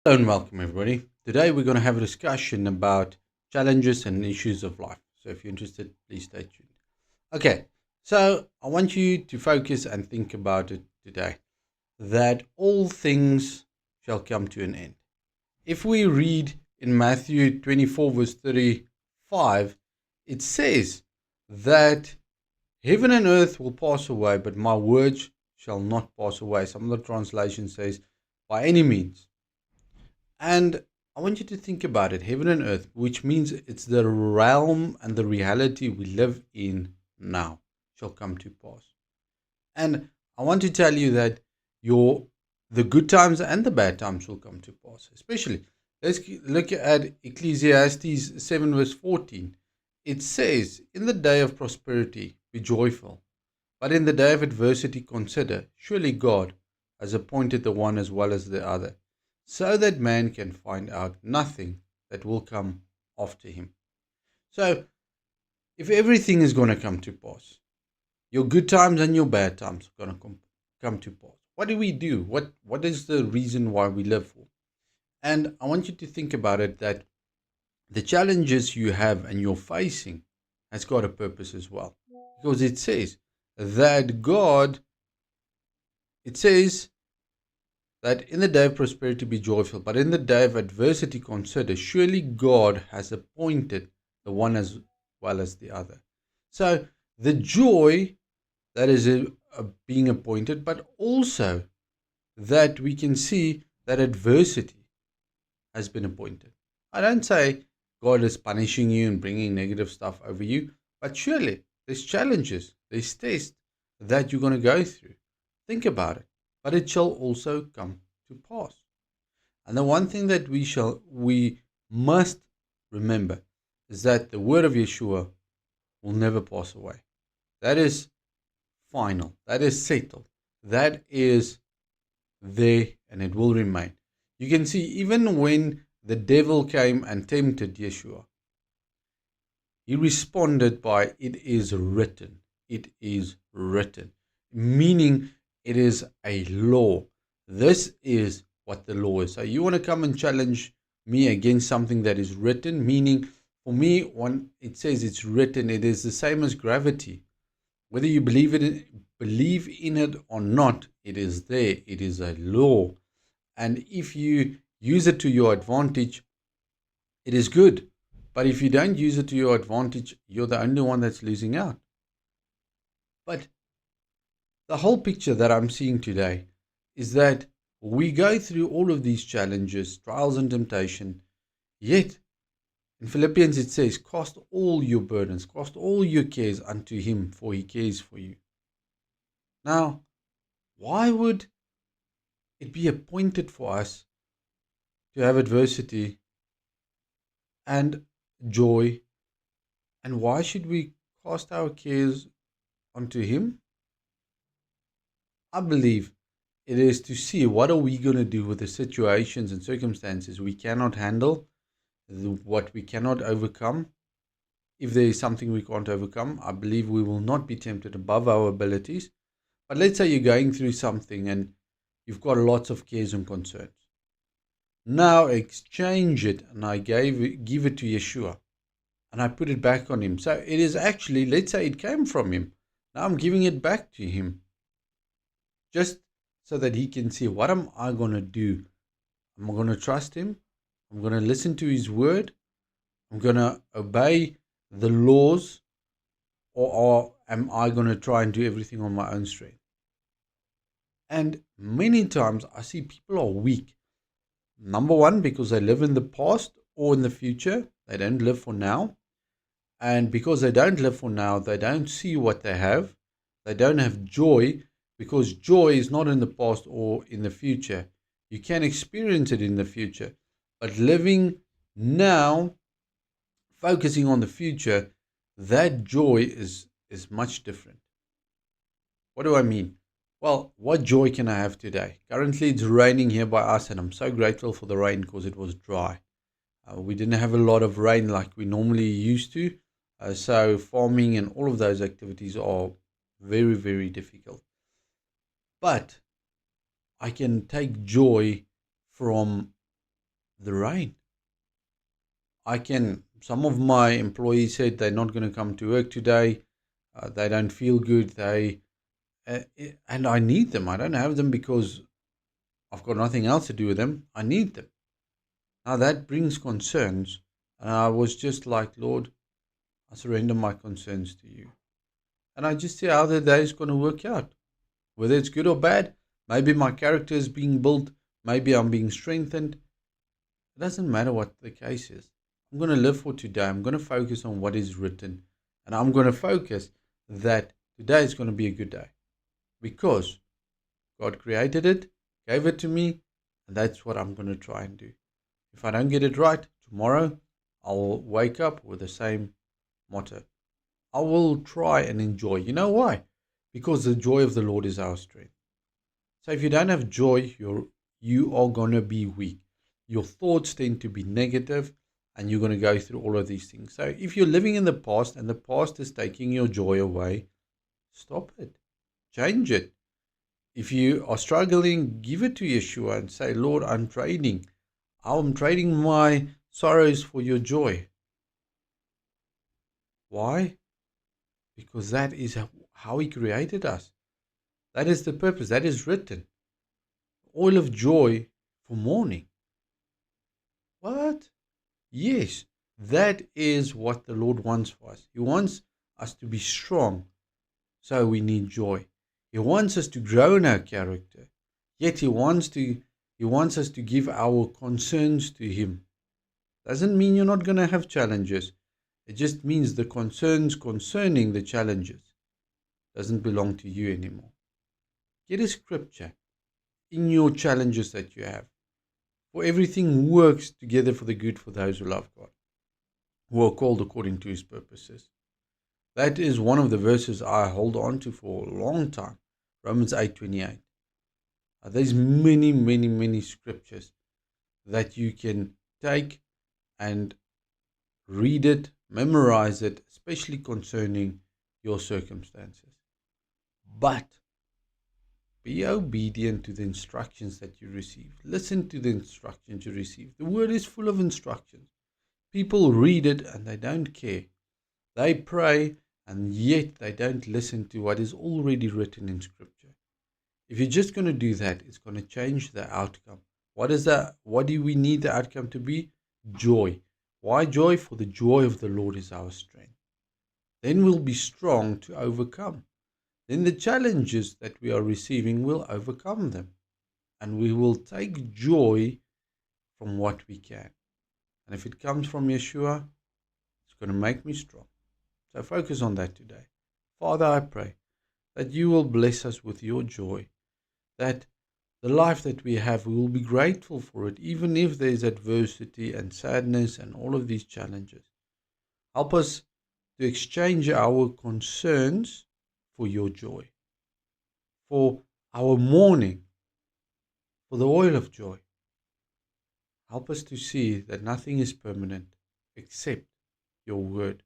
Hello and welcome, everybody. Today we're going to have a discussion about challenges and issues of life. So if you're interested, please stay tuned. Okay, so I want you to focus and think about it today that all things shall come to an end. If we read in Matthew 24, verse 35, it says that heaven and earth will pass away, but my words shall not pass away. Some of the translation says, by any means. And I want you to think about it, heaven and earth, which means it's the realm and the reality we live in now shall come to pass. And I want to tell you that your the good times and the bad times will come to pass. Especially, let's look at Ecclesiastes 7 verse 14. It says, in the day of prosperity, be joyful. But in the day of adversity, consider, surely God has appointed the one as well as the other, so that man can find out nothing that will come after him. So, if everything is going to come to pass, your good times and your bad times are going to come to pass. What do we do? What is the reason why we live for? And I want you to think about it that the challenges you have and you're facing has got a purpose as well. Because it says that God, it says that in the day of prosperity be joyful, but in the day of adversity consider, surely God has appointed the one as well as the other. So the joy that is being appointed, but also that we can see that adversity has been appointed. I don't say God is punishing you and bringing negative stuff over you, but surely there's challenges, there's tests that you're going to go through. Think about it. But it shall also come to pass. And the one thing that we must remember is that the word of Yeshua will never pass away. That is final. That is settled. That is there and it will remain. You can see even when the devil came and tempted Yeshua, he responded by, it is written. It is written. Meaning it is a law. This is what the law is. So you want to come and challenge me against something that is written, meaning for me, when it says it's written, it is the same as gravity. Whether you believe in it or not, it is there. It is a law. And if you use it to your advantage, it is good. But if you don't use it to your advantage, you're the only one that's losing out. But the whole picture that I'm seeing today is that we go through all of these challenges, trials and temptation, yet in Philippians it says, cast all your burdens, cast all your cares unto him, for he cares for you. Now, why would it be appointed for us to have adversity and joy? And why should we cast our cares onto him? I believe it is to see what are we going to do with the situations and circumstances we cannot handle, what we cannot overcome. If there is something we can't overcome, I believe we will not be tempted above our abilities. But let's say you're going through something and you've got lots of cares and concerns. Now exchange it and I give it to Yeshua and I put it back on him. So it is actually, let's say it came from him. Now I'm giving it back to him. Just so that he can see, what am I going to do? I'm going to trust him. I'm going to listen to his word. I'm going to obey the laws, or am I going to try and do everything on my own strength? And many times I see people are weak. Number one, because they live in the past or in the future. They don't live for now. And because they don't live for now, they don't see what they have. They don't have joy, because joy is not in the past or in the future. You can experience it in the future. But living now, focusing on the future, that joy is much different. What do I mean? Well, what joy can I have today? Currently, it's raining here by us, and I'm so grateful for the rain because it was dry. We didn't have a lot of rain like we normally used to. So farming and all of those activities are very, very difficult. But I can take joy from the rain. Some of my employees said they're not going to come to work today. They don't feel good. Uh, and I need them. I don't have them because I've got nothing else to do with them. I need them. Now that brings concerns. And I was just like, Lord, I surrender my concerns to you. And I just see how the day is going to work out. Whether it's good or bad, maybe my character is being built, maybe I'm being strengthened. It doesn't matter what the case is. I'm going to live for today. I'm going to focus on what is written. And I'm going to focus that today is going to be a good day. Because God created it, gave it to me, and that's what I'm going to try and do. If I don't get it right, tomorrow I'll wake up with the same motto. I will try and enjoy. You know why? Because the joy of the Lord is our strength. So if you don't have joy, you are going to be weak. Your thoughts tend to be negative, and you're going to go through all of these things. So if you're living in the past and the past is taking your joy away, stop it. Change it. If you are struggling, give it to Yeshua and say, Lord, I'm trading my sorrows for your joy. Why? Because that is how he created us. That is the purpose. That is written. Oil of joy for mourning. What? Yes, that is what the Lord wants for us. He wants us to be strong, so we need joy. He wants us to grow in our character, yet He wants us to give our concerns to Him. Doesn't mean you're not going to have challenges. It just means the concerns concerning the challenges doesn't belong to you anymore. Get a scripture in your challenges that you have. For everything works together for the good for those who love God, who are called according to His purposes. That is one of the verses I hold on to for a long time. Romans 8:28. There's many scriptures that you can take and read it, memorize it, especially concerning your circumstances. But be obedient to the instructions that you receive. Listen to the instructions you receive. The word is full of instructions. People read it and they don't care. They pray and yet they don't listen to what is already written in Scripture. If you're just going to do that, it's going to change the outcome. What is that? What do we need the outcome to be? Joy. Why joy? For the joy of the Lord is our strength. Then we'll be strong to overcome. Then the challenges that we are receiving will overcome them. And we will take joy from what we can. And if it comes from Yeshua, it's going to make me strong. So focus on that today. Father, I pray that you will bless us with your joy, that the life that we have, we will be grateful for it, even if there is adversity and sadness and all of these challenges. Help us to exchange our concerns for your joy, for our mourning, for the oil of joy. Help us to see that nothing is permanent except your word,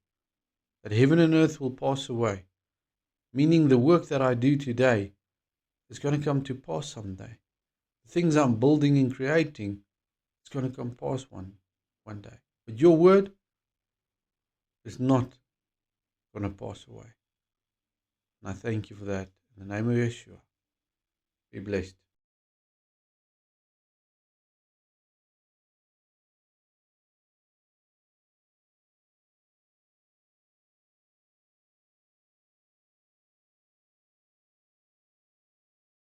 that heaven and earth will pass away, meaning the work that I do today is going to come to pass someday. The things I'm building and creating, it's going to come past one day. But your word is not going to pass away. And I thank you for that. In the name of Yeshua, be blessed.